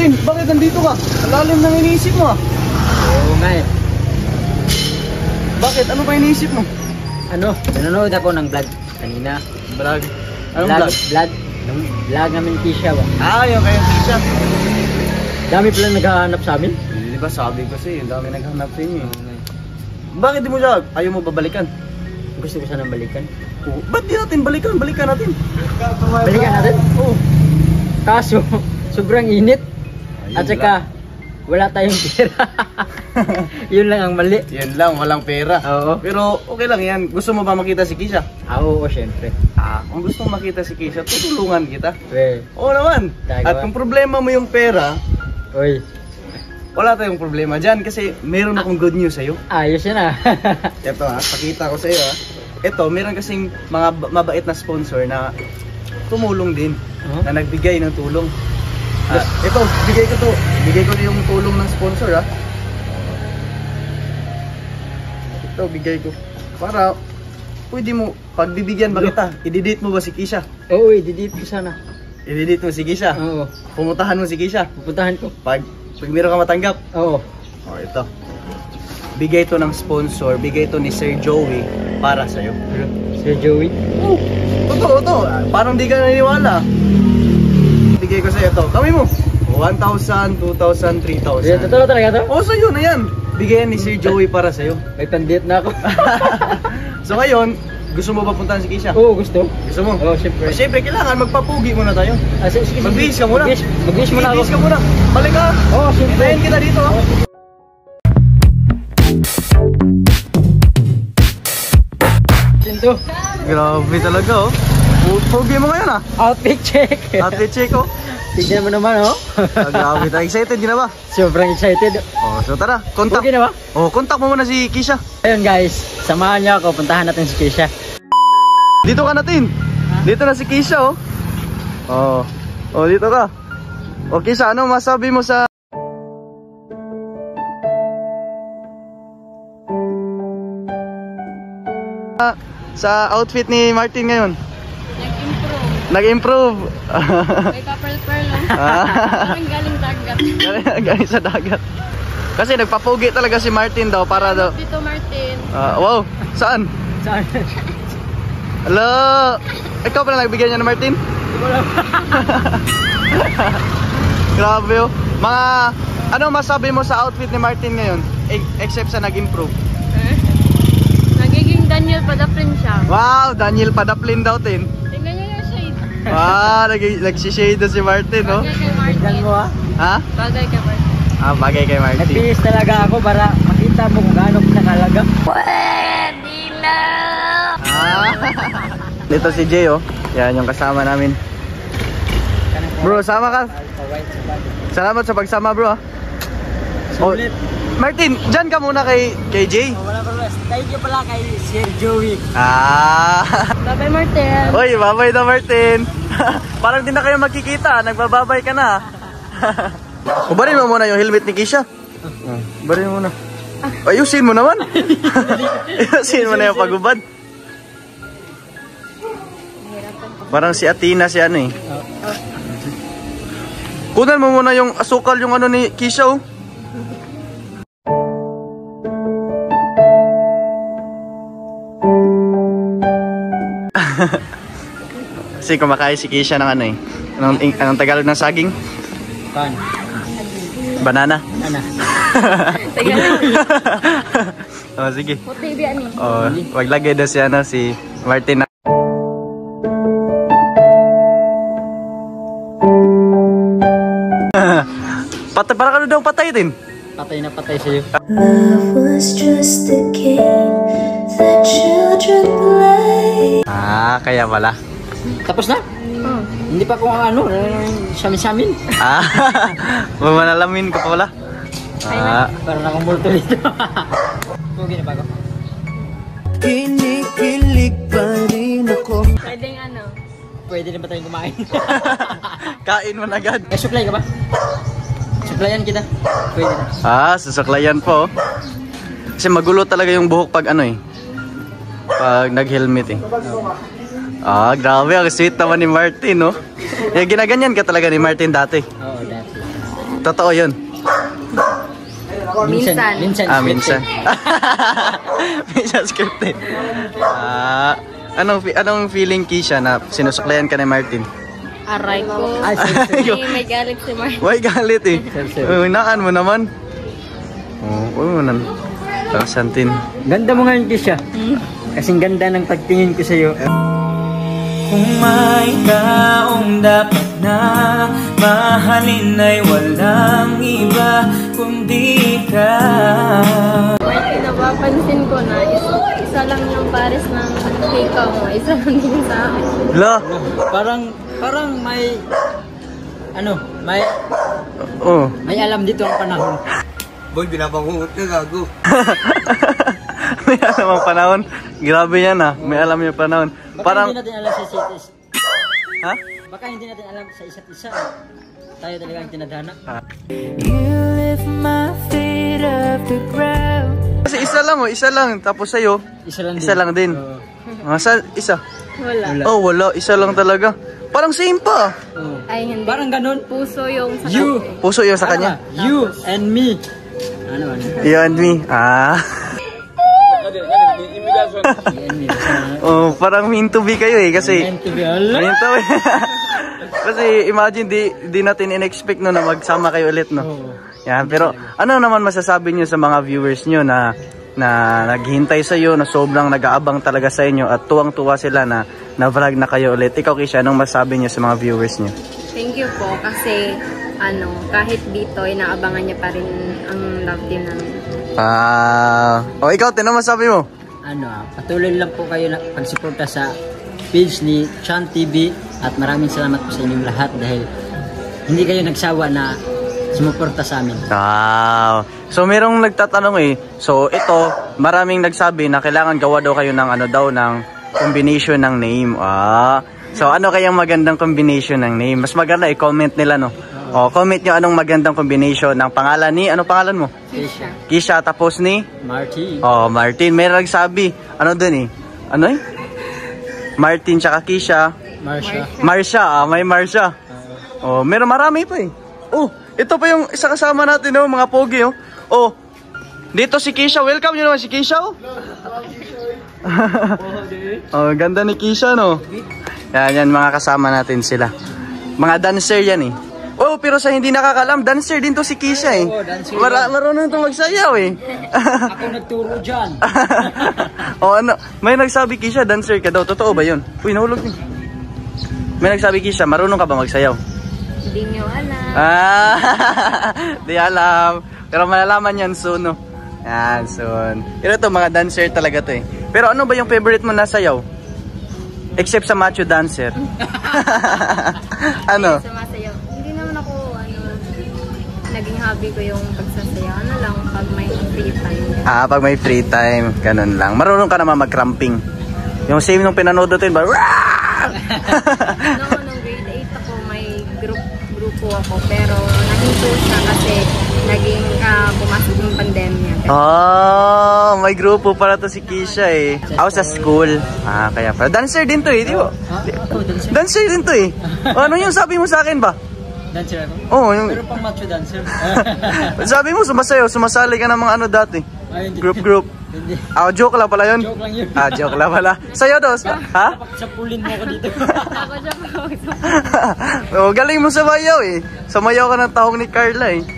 Martin, bakit nandito ka? Ang lalim ng iniisip mo ah. Oo nga eh. Bakit? Ano ba iniisip mo? Ano? Nanonood ako ng vlog kanina. Vlog? Anong vlog? Vlog namin Kisha ba? Ah, yung kayong Kisha. Dami pala naghahanap sa amin. Di ba sabi ko sa'yo, dami naghanap sa inyo eh. Bakit di mo siya, ayaw mo babalikan? Gusto ko sanang balikan. Oh, ba't di natin balikan? Balikan natin. Balikan natin? Oo. Kaso, sobrang init. At saka, wala tayong pera. Yun lang ang mali. Yan lang, walang pera. Oo. Pero okay lang yan. Gusto mo ba makita si Kisha? Oo, syempre. Kung gusto mo makita si Kisha, tutulungan kita. We, Oo naman. Tagawa. At kung problema mo yung pera, oy, wala tayong problema dyan kasi meron akong good news sa'yo. ayos yan ah. Ito pakita ko sa'yo Ito, meron kasing mga mabait na sponsor na tumulong din. Na nagbigay ng tulong. Ito, bigay ko to. Bigay ko yung tulong ng sponsor Ito, bigay ko. Para, pwede mo, pagbibigyan ba kita? I-delete mo ba si Kisha? Oo, i-delete ko sana. I-delete mo si Kisha? Oo. Pumuntahan mo si Kisha? Pupuntahan ko. Pag meron ka matanggap? Oo. Ito. Bigay to ng sponsor, bigay to ni Sir Joey para sa'yo. Sir Joey? Oh, totoo to. Parang di ka naniniwala. Bigay ko sa'yo ito. Kami mo. 1,000, 2,000, 3,000. Yeah, totoo talaga to? Oo, sa'yo na yan. Bigyan ni Sir Joey para sa'yo. May pandit na ako. So ngayon, gusto mo ba puntahan si Kisha? Oo, gusto. Gusto mo? Oo, syempre. Siyempre, kailangan magpapugi muna tayo. Sige. Mag-bihis ka muna. Mag-bihis muna ako. Mag-bihis ka muna. Balik ka. Oo, syempre. Hintayin kita dito Tinto. Grabe talaga Pugi mo ngayon Outfit check. Outfit check Tignan mo naman Grabe tayo. Excited ka na ba? Sobrang excited. So tara, contact. Okay na ba? Contact mo muna si Kisha. Ayun guys, samahan niyo ako. Puntahan natin si Kisha. Dito ka natin. Dito na si Kisha dito ka. Kisha, ano masabi mo sa outfit ni Martin ngayon? Nag-improve. May kapal-pearl Parang galing dagat. Galing sa dagat. Kasi nagpapugi talaga si Martin daw para daw. Dito Martin. Wow, saan? Saan? Hello. Ikaw pala nagbigyan niya ni Martin? Wala. Grabe Mga, ano masabi mo sa outfit ni Martin ngayon? Except sa nag-improve. Nagiging Daniel Padaplin siya. Wow, Daniel Padaplin daw tin. Tingnan niyo yung shade. Nagsishade si Martin Bagay kay Martin. Tignan mo Ha? Bagay kay Martin. Bagay kay Martin. Nagpihis talaga ako para makita mo kung gaano nakalaga. Pwede na! Dito si Jay Yan yung kasama namin. Bro, sama ka. Salamat sa pagsama bro Sulit. Martin, dyan ka muna kay Jay. Wala problema. Thank you pala kay Sir Joey. Bye-bye Martin. Uy, babay na Martin. Parang di na kayo magkikita. Nagbababay ka na. Ubarin mo muna yung helmet ni Kisha. Ubarin mo muna. Ayusin mo naman. Ayusin mo na yung pagubad. Parang si Athena si ano Kunan mo muna yung asukal yung ano ni Kisha Kasi kumakain si Kisha ng ano Anong Tagalog ng saging? Pan. Banana. Tagalog. Sige. Puti biya ni. Maglagay daw si Martin. Para ka daw patay din. Patay na patay sa'yo. Love was just a game that children play. Kaya pala. Tapos na? Hindi pa kung ano, samin-samin. Mamalalamin ka pala. Parang nakumulto dito. Pugi na ba ako? Kinikilig pa rin ako. Pwedeng ano? Pwede na ba tayong kumain? Kain mo na agad. May supply ka ba? Supplyan kita. Pwede na. Sasaklayan po. Kasi magulo talaga yung buhok pag pag nag-helmet Grabe. Ang sweet naman ni Martin Ginaganyan ka talaga ni Martin dati. Oo, dati. Totoo yun. Minsan. Minsan. Minsan. Minsan scripted. Anong feeling, Kisha, na sinusuklayan ka ni Martin? Aray ko. Ay, sir. May galit si Mark. Why galit eh? Sir. Naan mo naman. Oo, naman. Santin. Ganda mo ngayon, Kisha. Kasing ganda ng pagtingin ko sa'yo. Kung may taong dapat na mahalin ay walang iba kundi ka. Martin, napapansin ko na isa lang yung pares ng hikaw mo. Isa lang din sa akin. La! Parang may may alam dito ang panahon. Boy, binabangungot ka, gago. May alam ang panahon. Grabe yan May alam yung panahon. Baka hindi natin alam sa isa't isa. Ha? Baka hindi natin alam sa isa't isa. Tayo talaga ang tinadhana. You lift my feet off the ground. Kasi isa lang. Tapos sa'yo, isa lang din. Isa? Wala. Oh, wala. Isa lang talaga. Parang same pa. Ay, hindi. Parang ganun. Puso yung sa You. Puso yun sa kanya. You and me. Ano? You and me. Oh, parang mean to be kayo kasi Meant to be all. mean to be. Kasi imagine di natin in-expect no na magsama kayo ulit no. Yan, pero ano naman masasabi niyo sa mga viewers niyo na naghihintay sa iyo, na sobrang nag-aabang talaga sa inyo at tuwang-tuwa sila na vlog na kayo ulit. Ikaw, Kisha, anong masasabi niyo sa mga viewers niyo? Thank you po kasi kahit dito inaabangan niya pa rin ang love team namin. Ikaw, ano masabi mo? Patuloy lang po kayo na pagsuporta sa page ni Chan TV at maraming salamat po sa inyong lahat dahil hindi kayo nagsawa na sumuporta sa amin. So merong nagtatanong so ito, maraming nagsabi na kailangan gawa daw kayo ng ng combination ng name. So ano kayang magandang combination ng name? Mas maganda i-comment nila no. Comment nyo anong magandang combination ng pangalan ni, ano pangalan mo? Kisha. Kisha, tapos ni? Martin. Martin. May nagsabi, Martin tsaka Kisha. Marsha, may Marsha. Meron marami pa ito pa yung isa kasama natin mga pogi dito si Kisha. Welcome nyo naman si Kisha ganda ni Kisha no. Yan mga kasama natin sila. Mga dancer yan pero sa hindi nakakalam, dancer din to si Kisha marunong to magsayaw Ako nagturo dyan. May nagsabi Kisha, dancer ka daw. Totoo ba yun? Uy, nahulog yun. May nagsabi Kisha, marunong ka ba magsayaw? Hindi nyo alam. Di alam. Pero malalaman yan soon no? Yan, soon. Pero ito, mga dancer talaga to Pero ano ba yung favorite mo na sayaw? Except sa macho dancer. Ano? Sumasayaw. Hindi naman ako, naging hobby ko yung pagsasayaw. Pag may free time. Pag may free time, ganun lang. Marunong ka naman mag-cramping. Yung same nung pinanood natin ba? Nung grade 8 ako, may grupo ako. Pero nahinto siya kasi naging pumasok yung pandemya. May grupo pala to si Kisha Ako sa school. Kaya pala. Dancer din to di ba? Dancer din to ano yung sabi mo sa akin ba? Dancer ako? Pero pang macho dancer. Sabi mo sumasali ka ng mga dati. Group. Hindi. Joke lang pala yun? Joke lang yun. Joke lang pala. Sa'yo, Dos? Ha? Sapulin mo ako dito. Ako siya po. Galing mo sa mayaw Samayaw ka ng tahong ni Carla Hindi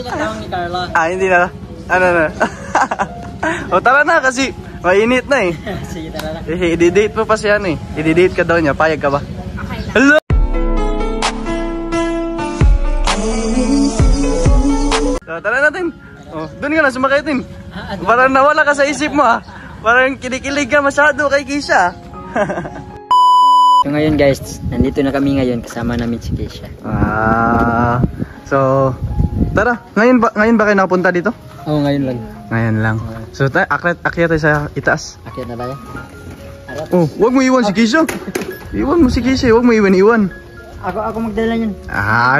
na tawag ni Carla. Hindi na. Ano na? Tara na kasi mainit na Sige, tara na. I-date mo pa siya I-date ka daw niya. Payag ka ba? Okay lang. Hello! Tara natin. Doon ka na, sumakay din. Parang nawala ka sa isip mo Parang kinikilig ka masyado kay Kisha. So ngayon guys, nandito na kami ngayon kasama namin si Kisha. So tara, ngayon ba kayo nakapunta dito? Ngayon lang. Ngayon lang. So akyat tayo sa itaas. Akyat na tayo. Wag mo iwan si Kisha. Iwan mo si Kisha, wag mo iwan. Ako magdala yun.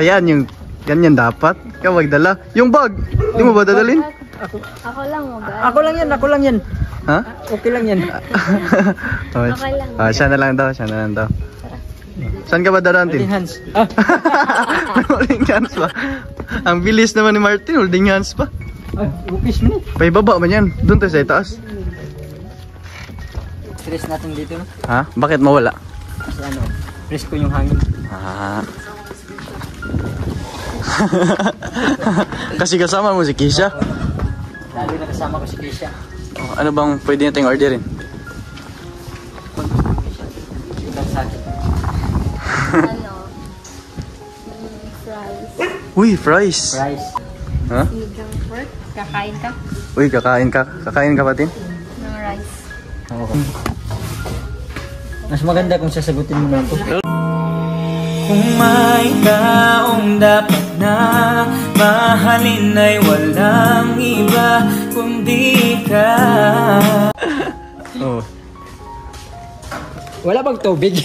Yan yung ganyan dapat. Ikaw magdala. Yung bag, di mo ba dadalhin? Ako lang, Ako lang yan. Ha? Okay lang yan. Okay lang. Siya na lang daw. Saan ka ba daraan, Tin? Holding hands. Ah. Holding hands pa. Ang bilis naman ni Martin, holding hands pa. Ay, upis mo. Paibaba man yan. Doon tayo sa itaas. Stress natin dito, no? Ha? Bakit mawala? Kasi ano, presko yung hangin. Ah. Kasi kasama mo si Kisha. Lalo na kasama ko si Keisha. Oh, ano bang pwede nating orderin? Ilan sa akin. Ano? Fries. Uy, fries. Price. Ha? Sinigang pork. Kakain ka Uy, kakain ka. Kakain ka pa, Tin? ng rice. Oo. Mas maganda kung sasagutin mo na ako. Kung may taong dapat na mahalin ay walang iba kundi ka. Oh. Wala bang tubig?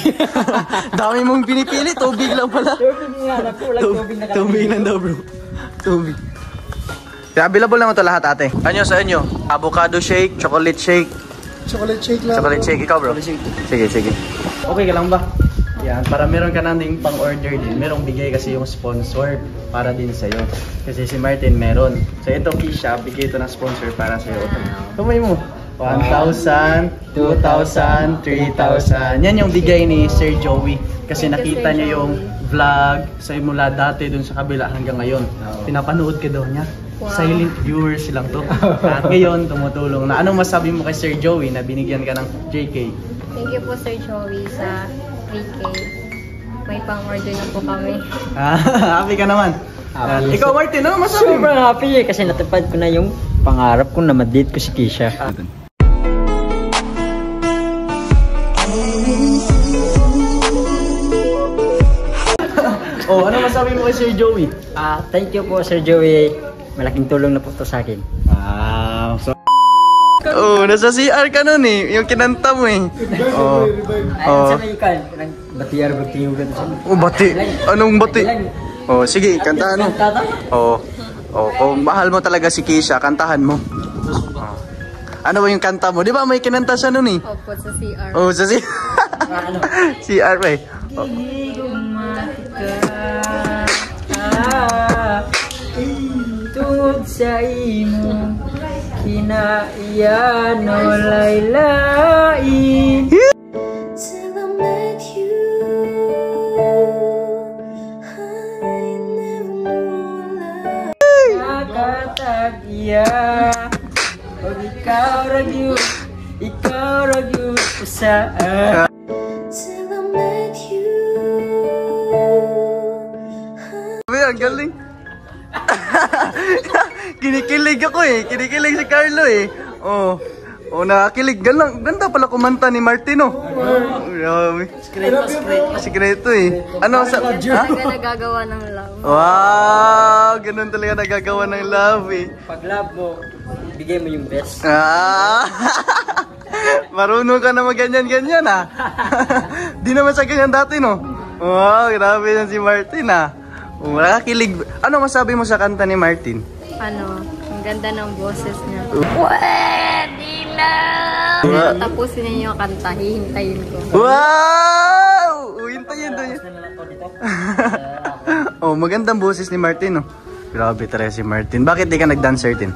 Dami mong pinipili. Tubig lang pala. Tubig nga na po. Walang tubig na Tubig lang daw, bro. Tubig. Kaya available naman ito lahat, ate. Ano sa inyo? Avocado shake, chocolate shake. Chocolate shake lang. Chocolate shake. Ikaw, bro? Sige, sige. Okay ka lang ba? Yan, para meron ka nang ding pang-order din. Merong bigay kasi yung sponsor para din sa'yo. Kasi si Martin meron. So ito, Kisha, bigay ito ng sponsor para sa'yo. Kamay mo. 1,000, 2,000, 3,000. Yan yung bigay ni Sir Joey. Kasi nakita niya yung vlog sa mula dati dun sa kabila hanggang ngayon. Pinapanood ka daw niya. Wow. Silent viewers lang to. At ngayon, tumutulong na. Anong masabi mo kay Sir Joey na binigyan ka ng JK? Thank you po Sir Joey sa 3K. May pang-order na po kami. Happy ka naman. Happy. Ikaw, Martin, ano masabi mo? Sobrang happy eh kasi natupad ko na yung pangarap ko na ma-date ko si Keisha. Oh, ano masabi mo kay Sir Joey? Thank you po Sir Joey. Malaking tulong na po to sa akin. Oh, nasa CR ka nun eh. Yung kinanta mo eh. Oh. Ayun sa may ikan. Batiyar, batiyugan sa Oh, bati. Anong bati? Oh, sige, kantahan mo. Oh. Oh, kung mahal mo talaga si Kisha, kantahan mo. Oh. Ano ba yung kanta mo? Di ba may kinanta siya nun eh? Opo sa CR. Oh, sa CR pa eh. Oh. Tungod sa imo kinaiyan o laylain. Till I met you, I never knew love. Nakatag-iya o ikaw ragyod usaan. Till I met you, Sabi, ang galing. Kinikilig ako eh. Kinikilig si Carlo eh. Oh. Oh, nakakilig. Ganda pala kumanta ni Martino. Grabe. Sikreto eh. Ano sa... Ha? Talaga nagagawa ng love. Wow! Ganun talaga nagagawa ng love eh. Pag love mo, bigay mo yung best. Marunong ka na mag-ganyan-ganyan ah. Di naman sa ganyan dati no. Wow, grabe yan si Martin ah. Oh, nakakilig. Ano masabi mo sa kanta ni Martin? Ano, ang ganda ng boses niya. Pwede na! Tapusin niyo yung kanta, hihintayin ko. Wow! Hintayin doon yun. Oh, magandang boses ni Martin, no? Grabe talaga si Martin. Bakit di ka nag-dancer din?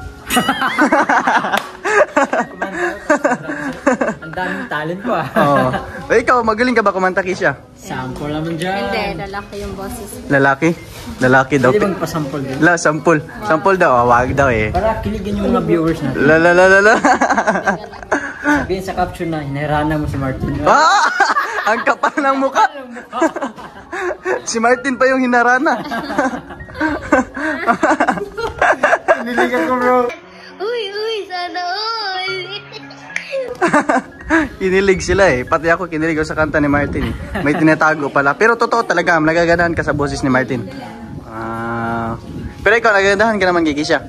Ang daming talent ko ah. Oo. Oh. Ikaw, magaling ka ba kumanta, Kisha? Sample naman dyan. Hindi, lalaki yung boses. Lalaki? Lalaki daw. Pwede bang pasample din? Sampol. Sampol daw. Wag daw eh. Para kiligin yung mga viewers natin. La. Sabihin sa caption na hinahirana mo si Martin. Ah! Ang kapal ng mukha. Si Martin pa yung hinarana. Niligan ko, bro. Uy, sana all! Kinilig sila eh. Pati ako kinilig ako sa kanta ni Martin eh. May tinatago pala. Pero totoo talaga, nagaganahan ka sa boses ni Martin. Pero ikaw, nagaganahan ka naman kay Kisha.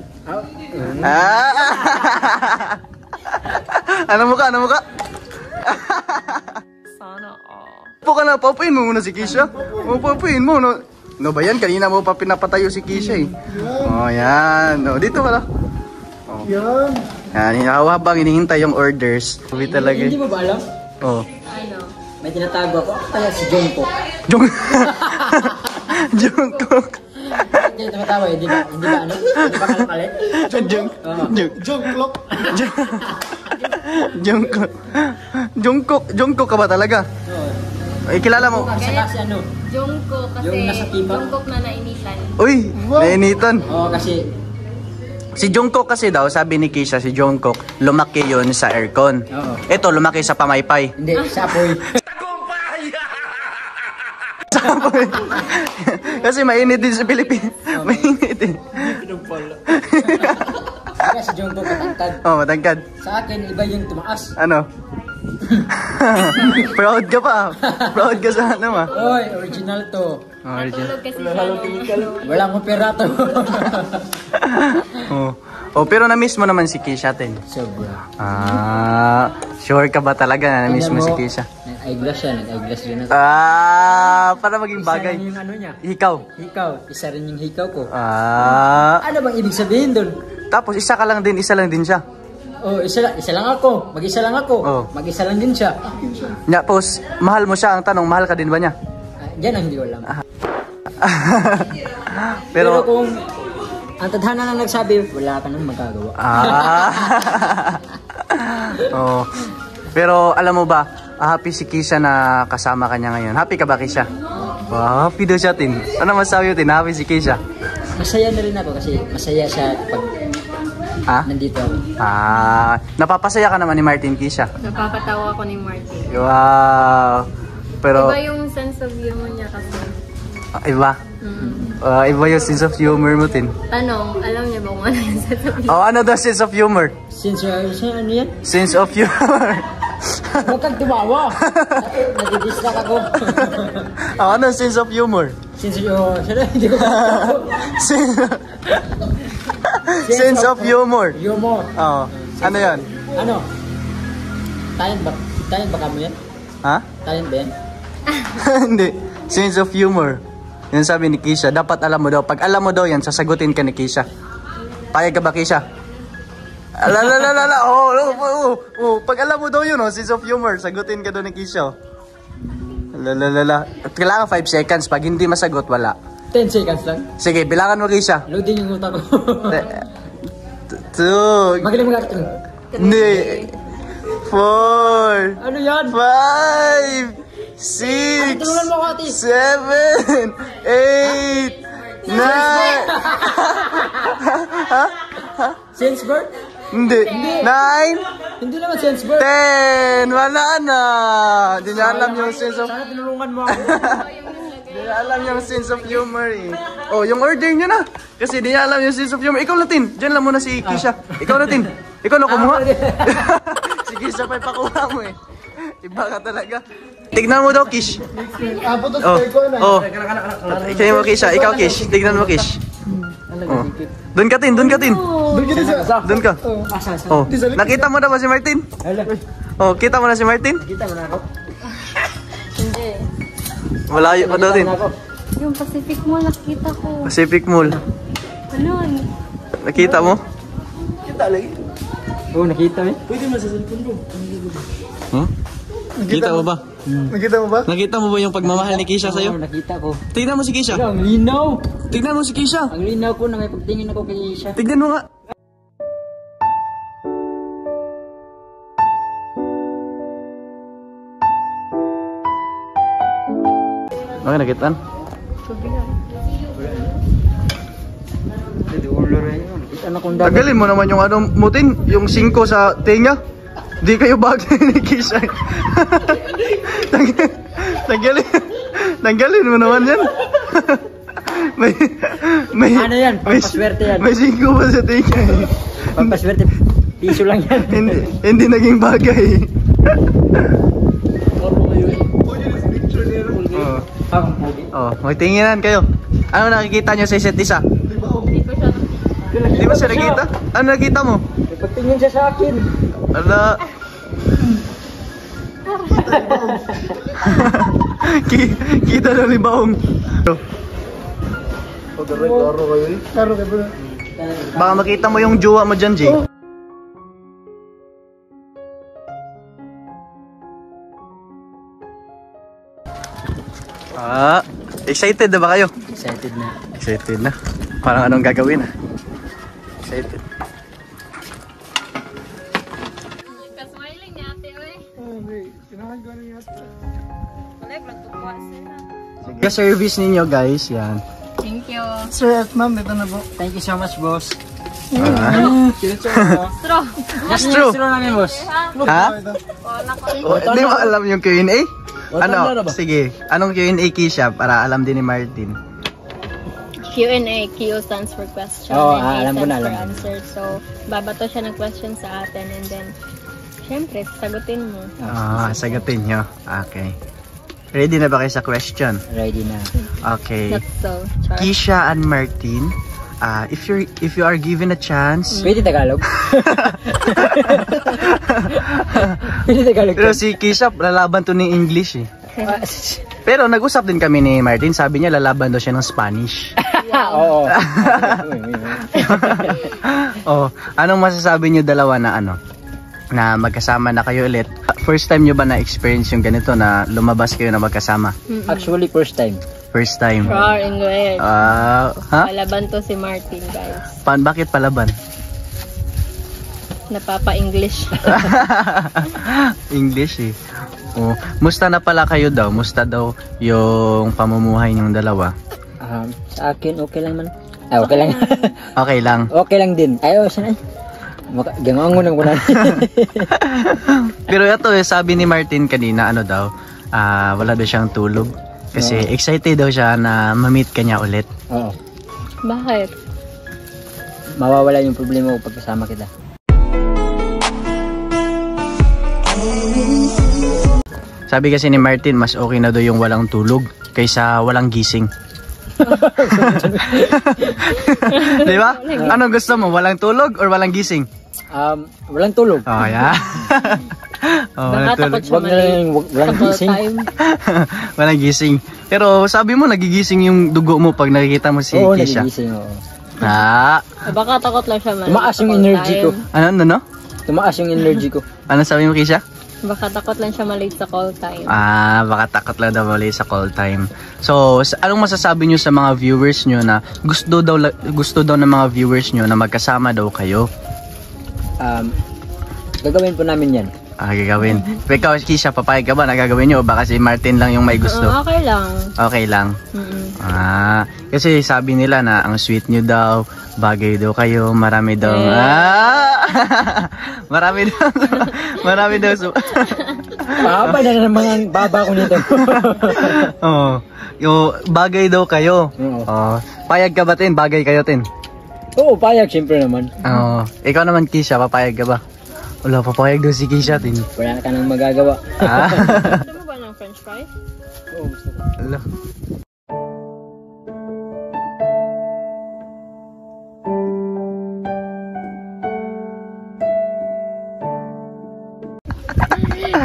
Ano mo ka? Sana all. Po ka na, papuin mo muna si Kisha. O, papuin mo. No ba yan? Kanina mo pa pinapatayo si Kisha eh. Oh, yan. O, dito ka lang. Oh. Yan. Yan, habang hinihintay yung orders. Sabi talaga. Hindi mo ba alam? Oh. Ano? may tinatago ako. Ako kaya si Jungkook. Jungkook. Hindi tumatawa eh. Hindi ba ano? Hindi ba kalakalit? Jungkook ka ba talaga? Oo. Ay, kilala mo? Ang saka si ano? Jungkook kasi Yung nasa K-pop? Jungkook na nainitan. Uy, nainitan. Oo, kasi Si Jungkook kasi daw, sabi ni Keisha, si Jungkook, lumaki yun sa aircon. Oo. Ito, lumaki sa pamaypay. hindi, sa apoy. Kasi mainit din sa Pilipinas. Mainit din. Kaya si Jungkook matangkad. Oh, matangkad. Sa akin, iba yung tumaas. Ano? Proud ka pa. Proud ka sa ano ma. Oy, original to. Natulog kasi siya. Walang operato. Oh. Oh, pero na-miss mo naman si Keisha tin. Sobra. Sure ka ba talaga na na-miss mo si Keisha? Nag-eyeglass siya, nag-eyeglass rin ako. Para maging Isa bagay. rin yung ano niya. Hikaw. Hikaw, isa rin yung hikaw ko. Ah. Ano bang ibig sabihin doon? Tapos isa lang din siya. Oh, isa lang ako. Mag-isa lang ako. Oh. Mag-isa lang din siya. Tapos mahal mo siya, ang tanong, mahal ka din ba niya? Diyan ang hindi ko alam. Pero Pero kung ang tadhana na nagsabi, wala ka nang magagawa. Oh. Pero alam mo ba, happy si Keisha na kasama ka niya ngayon. Happy ka ba, Keisha? Wow, happy daw siya, Tin. Ano masabi mo, Tin? Happy si Keisha? Masaya na rin ako kasi masaya siya pag nandito ako. Napapasaya ka naman ni Martin, Keisha. Napapatawa ako ni Martin. Wow. Pero Iba yung sense of humor niya kasi. Iba? Iba yung sense of humor mo, Tin. Tanong, alam niya ba kung ano yung sense of humor? Oh, ano daw sense of humor? Since ano yan? Sense of humor. Huwag kang tumawa. Nadidistract ako. Ano sense of humor? Since hindi ko Sense of humor. Humor. Oo. Ano yan? Ano? Talent ba kamo yan? Ha? Talent ba yan? Hindi. Sense of humor. Yan sabi ni Keisha. Dapat alam mo daw. Pag alam mo daw yan, sasagutin ka ni Keisha. Payag ka ba, Keisha? Pag alam mo daw yun, sense of humor, sagutin ka daw ni Keisha. Kailangan 5 seconds. Pag hindi masagot, wala. 10 seconds lang. Sige, bilangan mo, Keisha. Loading yung utak ko. 2. Magaling mag-act. Hindi. 4. Ano yan? 5. 6. Tulungan mo ako, ate. 7. 8. 9. Sense bird? Hindi. 9. Hindi naman sense bird. 10. Wala na. Hindi niya alam yung sense of... Sana tinulungan mo ako. Hindi niya alam yung sense of humor eh. Oh, yung order niya na. Kasi hindi niya alam yung sense of humor. Ikaw Latin. Diyan lang muna si Keisha. Ikaw Latin. Ikaw na kumuha. Si Keisha pa ipakuha mo eh. Iba ka talaga. Tignan mo daw, Kish. Oh. Ikaw mo, Keisha. Ikaw, Kish. Tignan mo, Kish. Oh. Doon ka, Tin. Doon ka, Tin. Doon ka. Oh. Nakita mo na ba si Martin? Oh, kita mo na si Martin? Kita mo na ako. Hindi. Malayo pa daw, Tin. Yung Pacific Mall nakita ko. Pacific Mall. Ano? Nakita mo? Oo, nakita mo. Hmm? Nakita mo ba? Nakita mo ba? Nakita mo ba yung pagmamahal ni Keisha Oo, sa'yo? nakita ko. Tignan mo si Keisha. Ang linaw. Tignan mo si Keisha. Ang linaw ko na may pagtingin ako kay siya. Tignan mo nga. Okay, nakitaan? Nakita na kong dagat. Tagalin mo naman yung ano, Mutin, yung 5 sa tenga. Di kayo bagay ni Keisha. Tanggalin mo naman yan. may, Ano yan? Pampaswerte yan. May 5 pa sa tenga. Pampaswerte. Piso lang yan. Hindi naging bagay. Magtinginan kayo. Ano nakikita nyo sa isa't isa? Di ba siya nakita? Ano nakita mo? May pagtingin siya sa akin. Ala. Kita na ni Baong. Baka makita mo yung jowa mo dyan, Jay. Excited na ba kayo? Excited na. Excited na. Parang anong gagawin ah. Excited. Kasmiling ni ate, oy. Ulit, magtukuha sila. Ka-service ninyo guys, yan. Thank you. Sir at ma'am, ito na po. Thank you so much, boss. Straw. That's true. Sino namin, boss? Ha? Wala ko. Hindi mo alam yung Q&A? Ano? Sige. Anong Q&A Kisha para alam din ni Martin? Q&A, Q stands for question Oo, and A alam ko stands na, for alam ko. answer. So, babato siya ng question sa atin and then, syempre, sagutin mo. Sagutin nyo. Okay. Ready na ba kayo sa question? Ready na. Okay. Not so. Char. Kisha and Martin, if you are given a chance, Pwede Tagalog? Pwede Tagalog. pero si Kisha lalaban to ng English eh. Pero nag-usap din kami ni Martin, sabi niya lalaban daw siya ng Spanish. Oo. Oh, anong masasabi niyo dalawa na na magkasama na kayo ulit? First time niyo ba na-experience yung ganito na lumabas kayo na magkasama? Actually, first time. First time. Char, English. Ha? Palaban to si Martin, guys. Bakit palaban? Napapa-English. English eh. Oh, musta na pala kayo daw? Musta daw yung pamumuhay niyong dalawa? Sa akin, okay lang man. Okay lang. Okay lang. Okay lang din. Ayaw, sana. Gamangon lang ko na. Pero ito sabi ni Martin kanina daw, wala daw siyang tulog. Kasi excited daw siya na ma-meet ka niya ulit. Oo. Bakit? Mawawala yung problema ko pagkasama kita. Sabi kasi ni Martin, mas okay na daw yung walang tulog kaysa walang gising. Di ba? Anong gusto mo? Walang tulog or walang gising? Walang tulog. Oh, yeah. Oh, walang tulog. Nakatakot siya Wag na lang walang couple gising. time. Walang gising. Pero sabi mo, nagigising yung dugo mo pag nakikita mo si Oo, Kisha. nagigising. Oo. Baka takot lang siya man. Tumaas yung energy ko. Ano? Tumaas yung energy ko. Ano sabi mo, Kisha? Baka takot lang siya malate sa call time. Baka takot lang daw mali sa call time. So, anong masasabi nyo sa mga viewers nyo na gusto daw ng mga viewers nyo na magkasama daw kayo? Gagawin po namin yan. Gagawin. Ikaw, Kisha, papayag ka ba na gagawin nyo? O baka si Martin lang yung may gusto? Okay lang. Okay lang. Mm-mm. Kasi sabi nila na ang sweet nyo daw, bagay daw kayo, marami daw. Marami daw. Mahaba na naman ang baba ko nito. Yung bagay daw kayo. Oo. Payag ka ba, Tin? Bagay kayo, Tin? Oo, payag siyempre naman. Ikaw naman, Kisha, papayag ka ba? Wala, papayag daw si Kisha, Tin. Wala ka nang magagawa. Gusto mo ba ng french fries? Oo, gusto ko. Wala.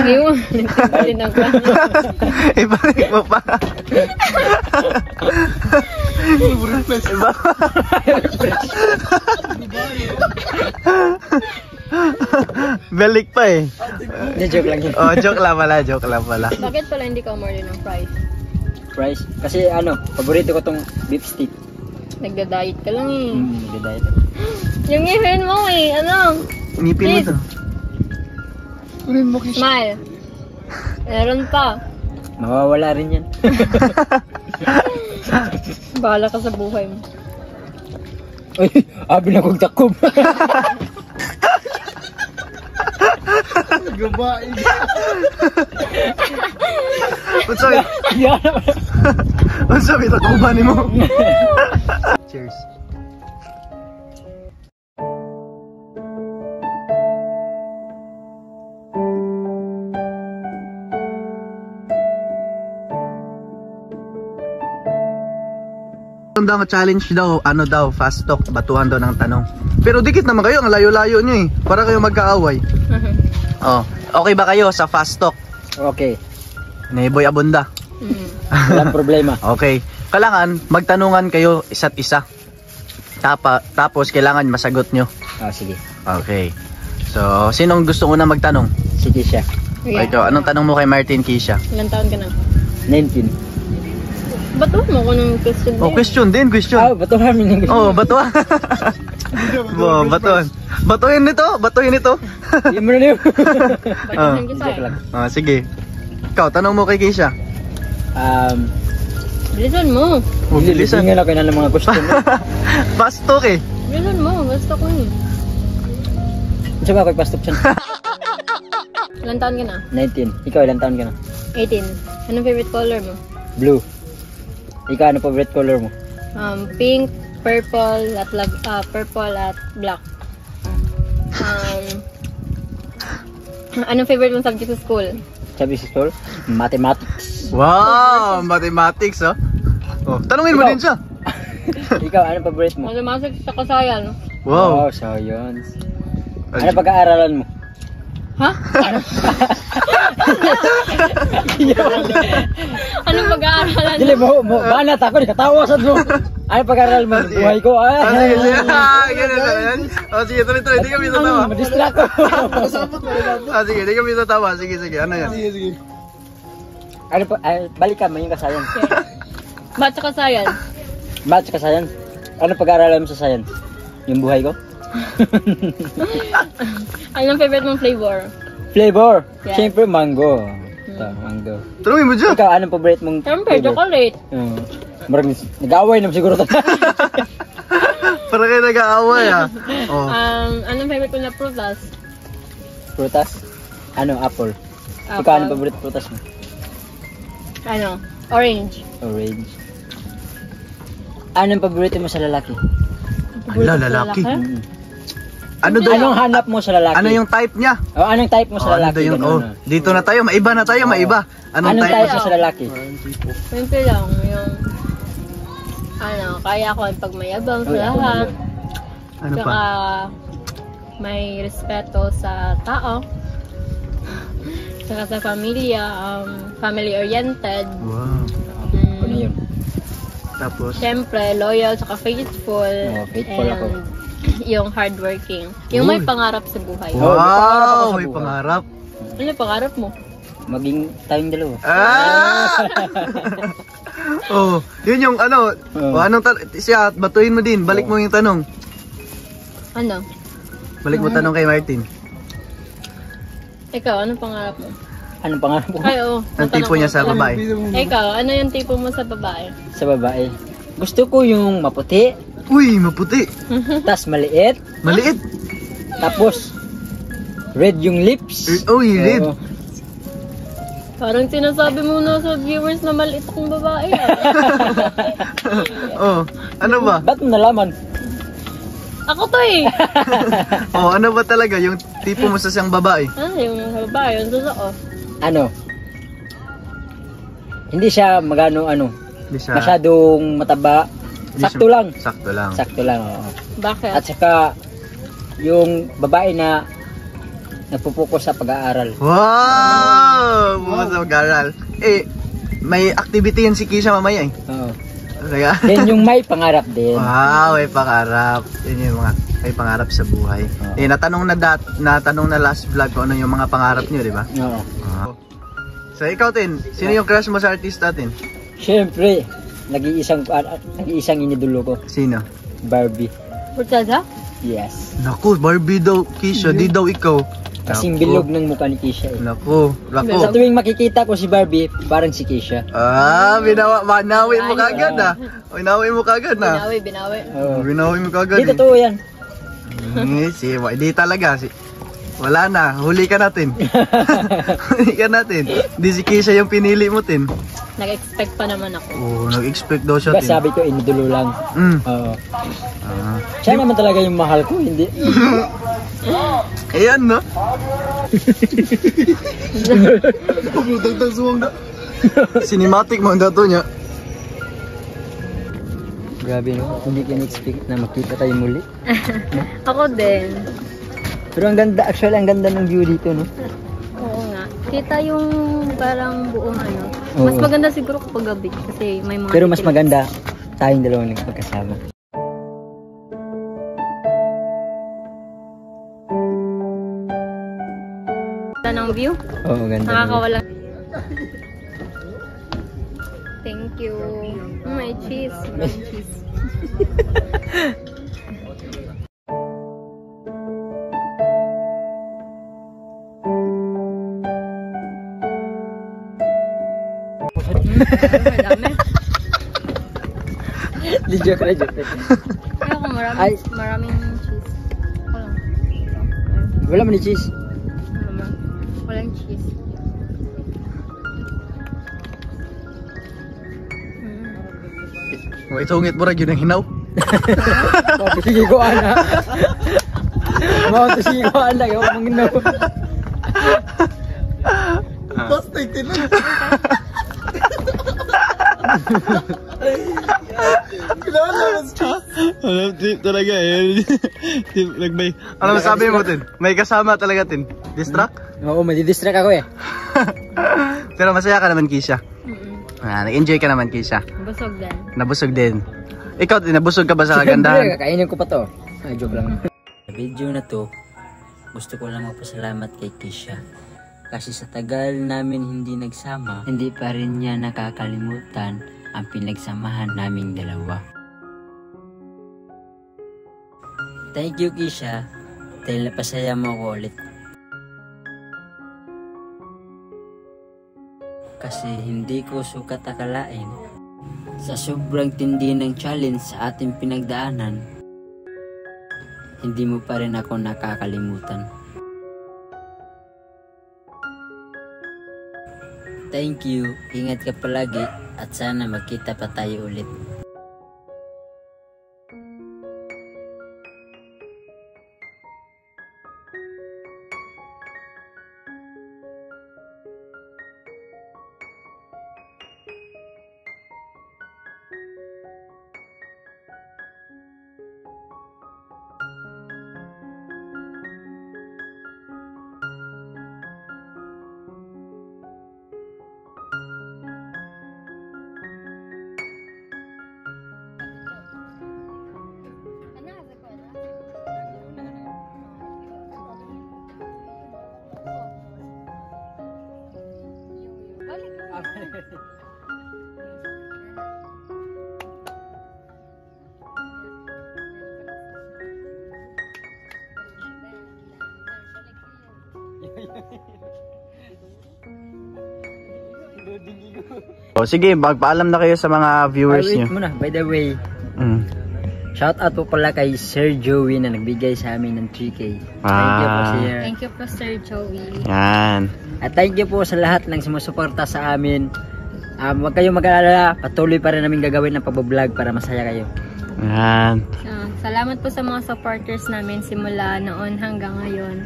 Ngayon, nagtanggalin ang plano. Ibalik mo pa. Balik pa eh. Joke lang yun. Joke lang pala. Bakit pala hindi ka umorder ng fries? Fries? Kasi paborito ko tong beef steak. Nagda-diet ka lang eh. Nagda-diet. Yung ngipin mo eh, Ngipin mo to. Smile. Meron pa. Mawawala rin yan. Bahala ka sa buhay mo. Uy, abi na kong takob. Gabain. Unsabi? Unsabi ta kumanin mo. Cheers. Daw challenge daw, fast talk, batuhan daw ng tanong. Pero dikit naman kayo, ang layo-layo nyo eh. Para kayo magkaaway. Okay ba kayo sa fast talk? Okay. Ni Boy Abunda. Walang problema. Okay. Kailangan magtanungan kayo isa't isa. Tapos kailangan masagot nyo. Sige. Okay. So, sinong gusto una magtanong? Sige siya. Yeah. Ikaw, anong tanong mo kay Martin, Kisha? Ilang taon ka na? 19. Bato mo ko ng question Oh, question din, question. Ah, bato namin ng Oh, batuan. Bo, batuan. Batuin nito, batuin nito. Yung mo na yun. Ah, Thank you, Joke lang. sige. Ikaw, tanong mo kay Keisha. Bilisan mo. Oh, bilisan. Bilisan ako ng mga question mo. Fast talk eh. Bilisan mo. Basta ko yun. Gusto ba ako ipastop siya? Ilan taon ka na? 19. Ikaw, ilang taon ka na? 18. Anong favorite color mo? Blue. Ikaw, ano favorite color mo? Pink, purple at black. Anong favorite mong subject sa school? Sabi si Sol, mathematics. Wow, mathematics oh. Oh, tanungin mo Ikaw. din siya. Ikaw, ano favorite mo? Mathematics sa kasayan. Wow. Oh, science. Ano pag-aaralan mo? Ha? Anong pag-aaralan? Dili mo, banat ako, katawa sa mo. Ano pag-aaral mo? Buhay ko, Ah, sige, sige. Ganun na yan. Oh, sige, tuloy-tuloy. Di kami tatawa. Madistract ko. Ah, sige, di kami tatawa. Sige, sige. Ano yan? Ano pa, balik ka, may yung kasayan. Ba't sa kasayan? Maths kasayan. Ano pag-aaralan mo sa science? Yung buhay ko? Anong favorite mong flavor? Flavor. Yeah. Siyempre, mango. Ito, mango. Tanungin mo dyan. Ikaw, anong favorite mong Siyempre, chocolate. Marag, nag-away naman siguro tayo. Para kayo nag-aaway ah. Oh. Anong favorite mo na prutas? Prutas? Ano, apple. Apple. Ikaw, anong favorite prutas mo? Ano? Orange. Orange. Anong paborito mo sa lalaki? Ala, lalaki. Mm. Ano daw? Anong hanap mo sa lalaki? Ano yung type niya? Oh, anong type mo Oh, sa ano daw lalaki? yung, Ganun, oh, ah. dito na tayo. Maiba na tayo, maiba. Anong Anong type type mo? mo sa lalaki? Simple lang. Yung... kaya ko pag mayabang sa Oh, yeah. lahat. Ano Tsaka pa? may respeto sa tao. Tsaka sa pamilya, family-oriented. Wow. Ano yun? Tapos? Siyempre, loyal, tsaka faithful. Oh, faithful and ako. yung hardworking. Yung may Uy. pangarap sa buhay. Oh, Wow, may may pangarap pangarap. Ano yung pangarap mo? Maging tayong dalawa. Ah! Oh, yun yung ano, Oh. anong siya, batuin mo din, balik mo yung tanong. Ano? Balik mo tanong kay Martin. Ikaw, anong pangarap mo? Anong pangarap mo? Ay, oo. Ang tipo niya sa babae. Ikaw, ano yung tipo mo sa babae? Sa babae. Gusto ko yung maputi, Uy, maputi. tas maliit, Maliit. tapos red yung lips. Uy, red. Oo. Parang sinasabi mo na sa viewers na maliit akong babae. Oh, ano ba? Ba't mo nalaman? Ako to eh. Oh, ano ba talaga yung tipo mo sa siyang babae? Yung babae, yung totoo. Ano? Hindi siya magano ano, Hindi siya. masyadong mataba. Hindi Sakto siya- lang. Sakto lang. Sakto lang, oo. Bakit? At saka yung babae na nagpo-focus sa pag-aaral. Wow! Bumas sa mag-aral. Eh, may activity yan si Keisha mamaya eh. Oo. Kaya, Then yung may pangarap din. wow, may pangarap. Yun yung mga may pangarap sa buhay. Eh, natanong na last vlog ko ano yung mga pangarap niyo, di ba? Oo. So, ikaw, Tin, sino yung crush mo sa artista, Tin? Siyempre, nag-iisang inidulo ko, Sino? Barbie. Purchaza? Yes. Naku, Barbie daw, Keisha, di daw ikaw. Kasing Naku. bilog ng mukha ni Keisha eh. Naku, Sa naku. tuwing makikita ko si Barbie, parang si Keisha. Binawi mo kagad ah. Binawi mo kagad na. Binawi. Oo. Binawi mo kagad. Di totoo yan. Di talaga. Wala na, huli ka natin. Huli ka natin. Di si Keisha yung pinili mo, Tin. Nag-expect pa naman ako. Oo, nag-expect daw siya, Diba Tin. sabi ko, inidulo lang. Mm. Oo. Ah. Siya naman talaga yung mahal ko, hindi. Ayan, no? Cinematic mo ang dato niya. Grabe no, hindi ko na-expect na makita tayo muli. Ako din. Pero ang ganda, actually ang ganda ng view dito, no? Oo nga. Kita yung parang buong ano. Oo. Mas maganda siguro kapag gabi kasi may mga Pero mas details. maganda, tayong dalawa nagpagkasama. Ganda ng view. Oo, ganda. Nakakawala. Thank you. cheese. Maraming cheese. Madami. Di joke na joke. Kaya kung Ay. maraming cheese. Walang. Wala man ni cheese. Walang cheese. Itungit mo rin yun ang hinaw. Sige ko ana. Mau to sige ko ana yo mangino. Basta itinan. Talaga eh. Ano masabi mo tin? May kasama talaga tin. Distract? Oo, madi-distract ako eh. Pero masaya ka naman, Kisha. Nag-enjoy ka naman, Kisha. Busog din. Nabusog din. Ikaw, nabusog ka ba sa kagandahan? Siyempre, kakainin ko pa to. Ay, joke lang. Sa video na to, gusto ko lang magpasalamat kay Kisha. Kasi sa tagal namin hindi nagsama, hindi pa rin niya nakakalimutan ang pinagsamahan naming dalawa. Thank you, Kisha, dahil napasaya mo ako ulit. Kasi hindi ko sukat akalain, sa sobrang tindi ng challenge sa ating pinagdaanan, hindi mo pa rin ako nakakalimutan. Thank you, ingat ka palagi at sana magkita pa tayo ulit. O sige, magpaalam na kayo sa mga viewers Wait nyo. muna, by the way, shout out po pala kay Sir Joey na nagbigay sa amin ng 3K. Thank you po, Sir. Thank you po, Sir Joey. Yan. At thank you po sa lahat ng sumusuporta sa amin. Huwag kayong mag-aalala, patuloy pa rin namin gagawin ng pag-vlog para masaya kayo. Yan. Salamat po sa mga supporters namin simula noon hanggang ngayon.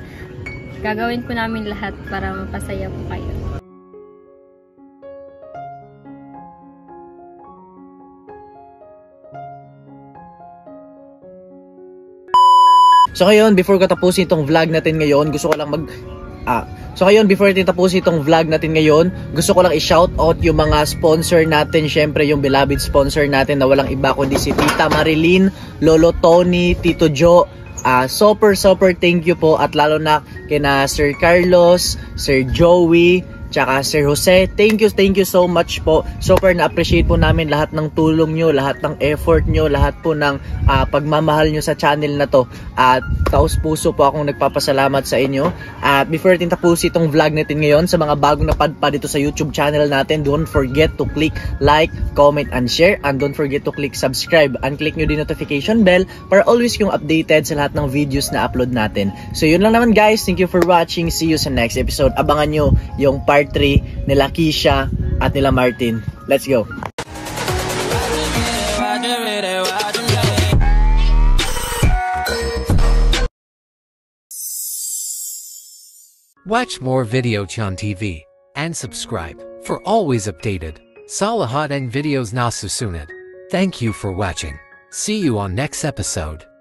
Gagawin po namin lahat para mapasaya po kayo. So ngayon, before ko tapusin itong vlog natin ngayon, gusto ko lang before natin tapusin itong vlog natin ngayon, gusto ko lang i-shout out yung mga sponsor natin, syempre yung beloved sponsor natin na walang iba kundi si Tita Marilyn, Lolo Tony, Tito Joe. Super thank you po, at lalo na kina Sir Carlos, Sir Joey, tsaka Sir Jose. Thank you so much po. Super na-appreciate po namin lahat ng tulong nyo, lahat ng effort nyo, lahat po ng pagmamahal nyo sa channel na to. At taos puso po akong nagpapasalamat sa inyo. At before natin tapusin itong vlog natin ngayon, sa mga bagong napadpad dito sa YouTube channel natin, don't forget to click like, comment, and share. And don't forget to click subscribe. And click nyo din notification bell para always yung updated sa lahat ng videos na upload natin. So yun lang naman guys. Thank you for watching. See you sa next episode. Abangan nyo yung part 3 nila Kisha at nila Martin. Let's go. Watch more Videochan TV and subscribe for always updated Salahat and videos na susunod. Thank you for watching. See you on next episode.